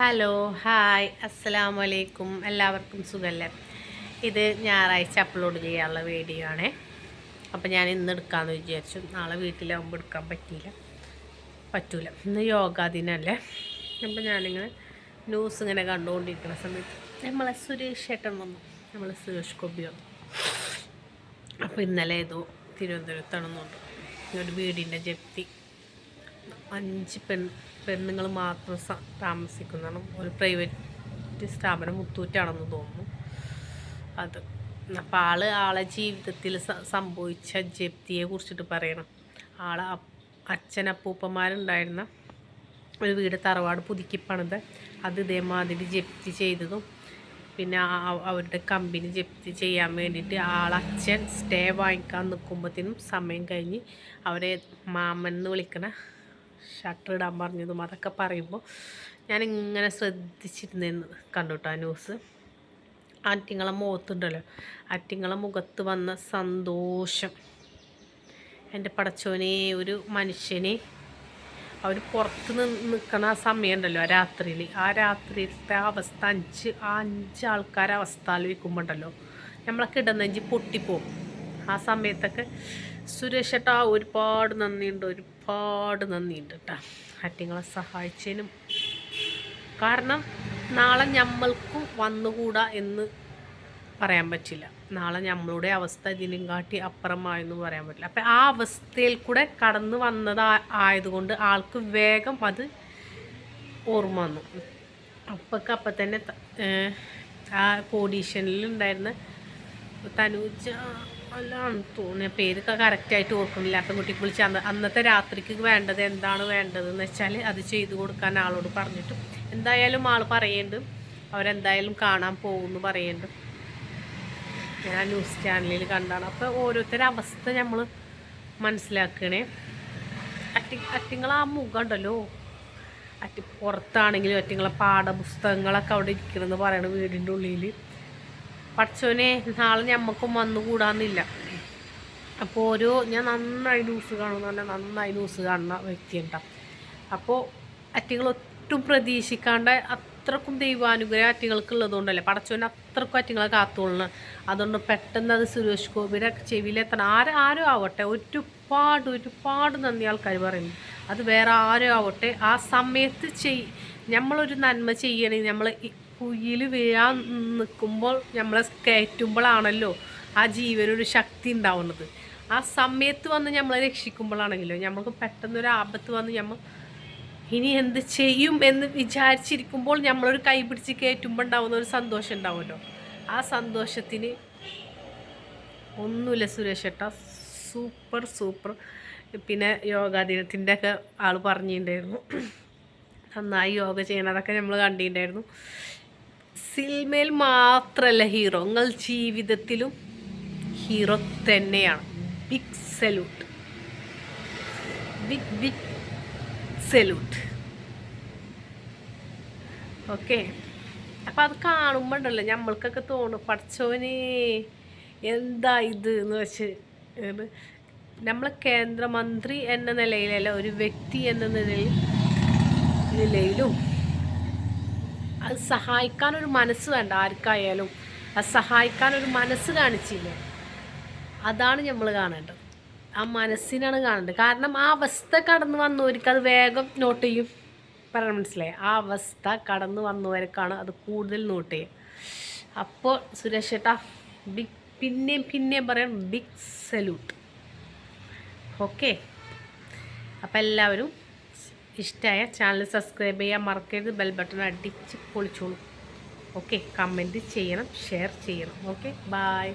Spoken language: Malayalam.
ഹലോ ഹായ് അസ്സലാമു അലൈക്കും. എല്ലാവർക്കും സുഖമല്ലേ? ഇത് ഞായറാഴ്ച അപ്ലോഡ് ചെയ്യാനുള്ള വീഡിയോ ആണേ. അപ്പോൾ ഞാൻ ഇന്ന് എടുക്കാമെന്ന് വിചാരിച്ചു. നാളെ വീട്ടിലാകുമ്പോൾ എടുക്കാൻ പറ്റൂല. ഇന്ന് യോഗാ ദിനമല്ലേ. അപ്പോൾ ഞാനിങ്ങനെ ന്യൂസ് ഇങ്ങനെ കണ്ടുകൊണ്ടിരിക്കുന്ന സമയത്ത് നമ്മളെ സുരേഷ് ചേട്ടൻ വന്നു, നമ്മളെ സുരേഷ് ഗോപി വന്നു. അപ്പോൾ ഇന്നലെ ഏതോ തിരുവനന്തപുരത്താണെന്നുണ്ട് ഒരു വീടിൻ്റെ ജപ്തി. 5 പെണ്ണുങ്ങൾ മാത്രം താമസിക്കുന്നതാണ്. ഒരു പ്രൈവറ്റ് സ്ഥാപനം, മുത്തൂറ്റാണെന്ന് തോന്നുന്നു അത്. അപ്പോൾ ആളെ ജീവിതത്തിൽ സംഭവിച്ച ജപ്തിയെ കുറിച്ചിട്ട് പറയണം. അച്ഛനപ്പൂപ്പന്മാരുണ്ടായിരുന്ന ഒരു വീട്, തറവാട് പുതുക്കി പണിത്, അത് ഇതേമാതിരി ജപ്തി ചെയ്തതും പിന്നെ അവരുടെ കമ്പനി ജപ്തി ചെയ്യാൻ വേണ്ടിയിട്ട് അച്ഛൻ സ്റ്റേ വാങ്ങിക്കാൻ നിൽക്കുമ്പോഴത്തേനും സമയം കഴിഞ്ഞ് അവരെ മാമൻ എന്ന് വിളിക്കണ ഷട്ടർ ഇടാൻ പറഞ്ഞതും അതൊക്കെ പറയുമ്പോൾ ഞാനിങ്ങനെ ശ്രദ്ധിച്ചിരുന്നു കണ്ടുട്ടോ ആ ന്യൂസ്. ആറ്റിങ്ങളെ മുഖത്തുണ്ടല്ലോ, ആറ്റിങ്ങളെ മുഖത്ത് വന്ന സന്തോഷം. എൻ്റെ പടച്ചോനെ, ഒരു മനുഷ്യനെ അവർ പുറത്ത് നിൽക്കണ ആ സമയം ഉണ്ടല്ലോ, ആ രാത്രിയിലത്തെ അവസ്ഥ, അഞ്ച് ആൾക്കാരെ അവസ്ഥ ആലോചിക്കുമ്പോണ്ടല്ലോ നമ്മളൊക്കെ ഇടനെഞ്ചി പൊട്ടിപ്പോവും. ആ സമയത്തൊക്കെ സുരേഷ് ഏട്ടാ ഒരുപാട് നന്ദിയുണ്ട് കേട്ടോ ആറ്റിങ്ങളെ സഹായിച്ചതിനും. കാരണം നാളെ നമ്മൾക്കും വന്നുകൂടാ എന്ന് പറയാൻ പറ്റില്ല. നാളെ നമ്മളുടെ അവസ്ഥ ഇതിനും കാട്ടി അപ്പുറമായെന്ന് പറയാൻ പറ്റില്ല. അപ്പം ആ അവസ്ഥയിൽ കൂടെ കടന്നു ആയതുകൊണ്ട് ആൾക്ക് വേഗം അത് ഓർമ്മ വന്നു. അപ്പം തന്നെ ആ ഓഡീഷനിലുണ്ടായിരുന്ന തനൂജ അല്ലാന്ന് തോന്നിയ പേര് കറക്റ്റായിട്ട് ഓർക്കുന്നില്ല. പെൺകുട്ടിക്ക് വിളിച്ച് അന്നത്തെ രാത്രിക്ക് എന്താണ് വേണ്ടതെന്ന് വെച്ചാൽ അത് ചെയ്തു കൊടുക്കാൻ ആളോട് പറഞ്ഞിട്ട്, എന്തായാലും ആൾ പറയുന്നുണ്ട് അവരെന്തായാലും കാണാൻ പോകുമെന്ന് പറയുന്നുണ്ട്. ഞാൻ ന്യൂസ് ചാനലിൽ കണ്ടാണ്. അപ്പോൾ ഓരോരുത്തരുടെ അവസ്ഥ നമ്മൾ മനസ്സിലാക്കണേ. അറ്റിങ്ങളെ ആ മുഖം ഉണ്ടല്ലോ, പുറത്താണെങ്കിലും അറ്റിങ്ങളെ പാഠപുസ്തകങ്ങളൊക്കെ അവിടെ ഇരിക്കണമെന്ന് പറയണ വീടിൻ്റെ ഉള്ളിൽ. പഠിച്ചോനെ, നാളെ ഞമ്മക്കും വന്നുകൂടാന്നില്ല. അപ്പോൾ ഞാൻ നന്നായി ന്യൂസ് കാണുമെന്ന് പറഞ്ഞാൽ നന്നായി ന്യൂസ് കാണുന്ന വ്യക്തിയുണ്ടാവും. അപ്പോൾ അറ്റിങ്ങൾ ഒട്ടും പ്രതീക്ഷിക്കാണ്ട് അത്രക്കും ദൈവാനുഗ്രഹം അറ്റിങ്ങൾക്കുള്ളതുകൊണ്ടല്ലേ പടച്ചോനെ അത്രക്കും അറ്റിങ്ങളെ കാത്തുകൊള്ളണം. അതുകൊണ്ട് പെട്ടെന്ന് അത് സുരേഷ് ഗോപിയുടെ ചെവിയിലെത്തണം. ആരും ആവട്ടെ, ഒരുപാട് നന്ദി ആൾക്കാർ പറയുന്നു. അത് വേറെ ആരും ആവട്ടെ, ആ സമയത്ത് നമ്മളൊരു നന്മ ചെയ്യണമെങ്കിൽ നമ്മൾ കുയിൽ വീഴാൻ നിൽക്കുമ്പോൾ നമ്മളെ കയറ്റുമ്പോഴാണല്ലോ ആ ജീവനൊരു ശക്തി ഉണ്ടാവുന്നത്. ആ സമയത്ത് വന്ന് നമ്മളെ രക്ഷിക്കുമ്പോഴാണെങ്കിലോ നമ്മൾക്ക് പെട്ടെന്നൊരു ആപത്ത് വന്ന് നമ്മൾ ഇനി എന്ത് ചെയ്യും എന്ന് വിചാരിച്ചിരിക്കുമ്പോൾ നമ്മളൊരു കൈ പിടിച്ച് കയറ്റുമ്പോൾ ഉണ്ടാവുന്ന ഒരു സന്തോഷം ഉണ്ടാവുമല്ലോ. ആ സന്തോഷത്തിന് ഒന്നുമില്ല സുരേഷ് ഏട്ടാ, സൂപ്പർ. പിന്നെ യോഗാ ദിനത്തിൻ്റെ ഒക്കെ ആൾ പറഞ്ഞിട്ടുണ്ടായിരുന്നു, നന്നായി യോഗ ചെയ്യണതൊക്കെ നമ്മൾ കണ്ടിട്ടുണ്ടായിരുന്നു. സിനിമയിൽ മാത്രമല്ല ഹീറോ, നിങ്ങൾ ജീവിതത്തിലും ഹീറോ തന്നെയാണ്. Big salute. ഓക്കെ. അപ്പം അത് കാണുമ്പോൾ ഉണ്ടല്ലോ നമ്മൾക്കൊക്കെ തോന്നും, പഠിച്ചോനെ എന്താ ഇത് എന്ന് വെച്ച്. നമ്മളെ കേന്ദ്രമന്ത്രി എന്ന നിലയിലല്ല, ഒരു വ്യക്തി എന്ന നിലയിലും അത് സഹായിക്കാനൊരു മനസ്സ് വേണ്ട. ആർക്കായാലും അത് സഹായിക്കാനൊരു മനസ്സ് കാണിച്ചില്ലേ, അതാണ് നമ്മൾ കാണേണ്ടത്. ആ മനസ്സിനാണ് കാണേണ്ടത്. കാരണം ആ അവസ്ഥ കടന്നു വന്നവർക്ക് അത് വേഗം നോട്ട് ചെയ്യും. പറയാൻ മനസ്സിലായി? ആ അവസ്ഥ കടന്നു വന്നവർക്കാണ് അത് കൂടുതൽ നോട്ട് ചെയ്യുക. അപ്പോൾ സുരേഷ് ഏട്ടാ പിന്നെയും പറയാം, ബിഗ് സല്യൂട്ട്. ഓക്കെ. അപ്പോൾ എല്ലാവരും ഇഷ്ടമായ ചാനൽ സബ്സ്ക്രൈബ് ചെയ്യാൻ മറക്കരുത്. ബെൽ ബട്ടൺ അടിച്ച് പൊളിച്ചോളൂ. ഓക്കെ. കമൻറ്റ് ചെയ്യണം, ഷെയർ ചെയ്യണം. Okay, by.